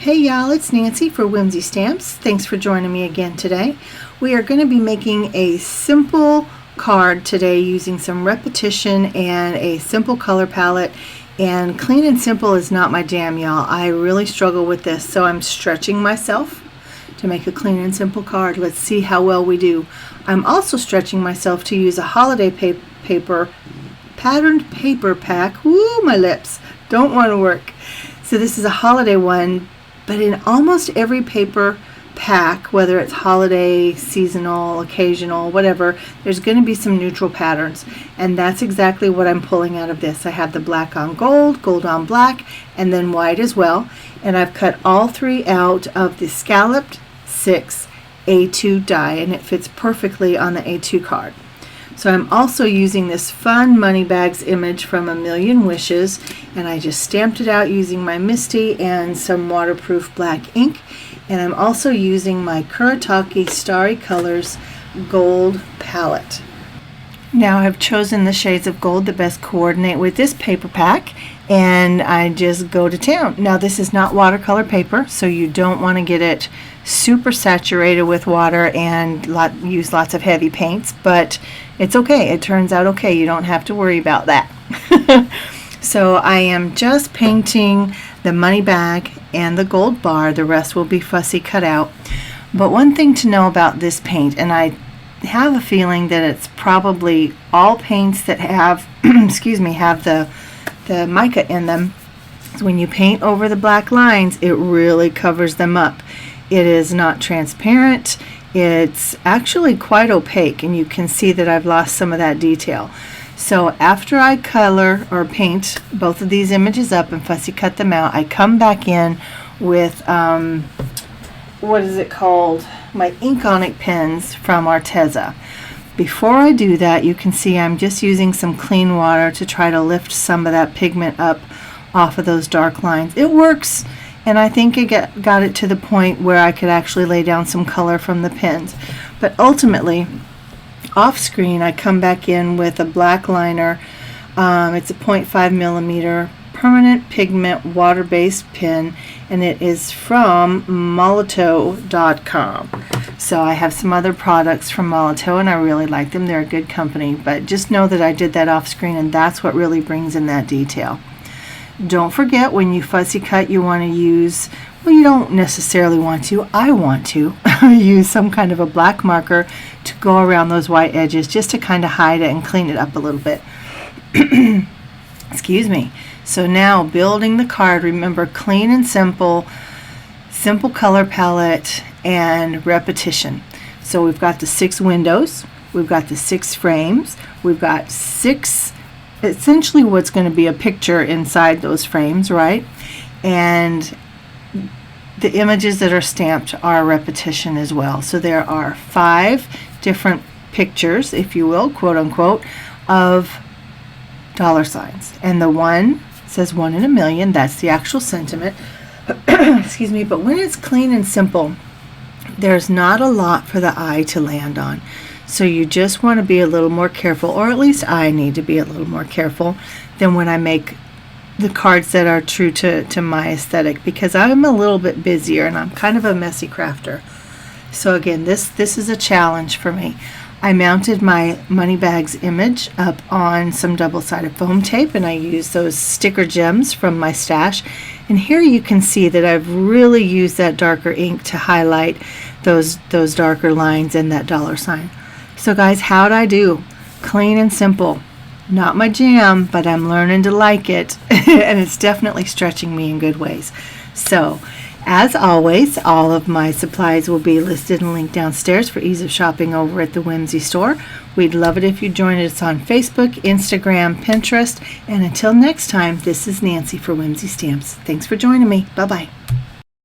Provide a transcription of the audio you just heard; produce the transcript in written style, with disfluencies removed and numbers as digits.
Hey y'all, it's Nancy for Whimsy Stamps. Thanks for joining me again today. We are going to be making a simple card today using some repetition and a simple color palette. And clean and simple is not my jam, y'all. I really struggle with this, so I'm stretching myself to make a clean and simple card. Let's see how well we do. I'm also stretching myself to use a holiday patterned paper pack. Woo, my lips don't want to work. So this is a holiday one. But in almost every paper pack, whether it's holiday, seasonal, occasional, whatever, there's going to be some neutral patterns. And that's exactly what I'm pulling out of this. I have the black on gold, gold on black, and then white as well. And I've cut all three out of the scalloped 6 A2 die, and it fits perfectly on the A2 card. So I'm also using this fun money bags image from A Million Wishes, and I just stamped it out using my Misty and some waterproof black ink. And I'm also using my Kuretake Starry Colors gold palette. Now I've chosen the shades of gold that best coordinate with this paper pack, and I just go to town. Now this is not watercolor paper, so you don't want to get it super saturated with water and use lots of heavy paints, but it's okay. It turns out okay. You don't have to worry about that. So I am just painting the money bag and the gold bar. The rest will be fussy cut out. But one thing to know about this paint, and I have a feeling that it's probably all paints that have have the mica in them, is when you paint over the black lines, it really covers them up. It is not transparent. It's actually quite opaque, and you can see that I've lost some of that detail. So after I color or paint both of these images up and fussy cut them out, I come back in with what is it called? My Inkonic pens from Arteza. Before I do that, you can see I'm just using some clean water to try to lift some of that pigment up off of those dark lines. It works, and I think it got it to the point where I could actually lay down some color from the pens. But ultimately, off screen, I come back in with a black liner. It's a 0.5 millimeter permanent pigment water-based pen, and it is from Molotow.com. So I have some other products from Molotow, and I really like them. They're a good company, but just know that I did that off screen, and that's what really brings in that detail. Don't forget, when you fussy cut, you want to use, well, you don't necessarily want to, I want to use some kind of a black marker to go around those white edges just to kind of hide it and clean it up a little bit. Excuse me. So now building the card, remember, clean and simple, simple color palette, and repetition. So we've got the 6 windows, we've got the 6 frames, we've got 6, essentially what's going to be a picture inside those frames, right? And the images that are stamped are repetition as well. So there are 5 different pictures, if you will, quote unquote, of dollar signs. And the one says 1 in a million. That's the actual sentiment. Excuse me. But when it's clean and simple, there's not a lot for the eye to land on. So you just want to be a little more careful, or at least I need to be a little more careful than when I make the cards that are true to my aesthetic, because I'm a little bit busier and I'm kind of a messy crafter. So again, this is a challenge for me. I mounted my money bags image up on some double-sided foam tape, and I used those sticker gems from my stash. And here you can see that I've really used that darker ink to highlight those darker lines and that dollar sign. So guys, how'd I do? Clean and simple. Not my jam, but I'm learning to like it, and it's definitely stretching me in good ways. So, as always, all of my supplies will be listed and linked downstairs for ease of shopping over at the Whimsy store. We'd love it if you joined us on Facebook, Instagram, Pinterest, and until next time, this is Nancy for Whimsy Stamps. Thanks for joining me. Bye-bye.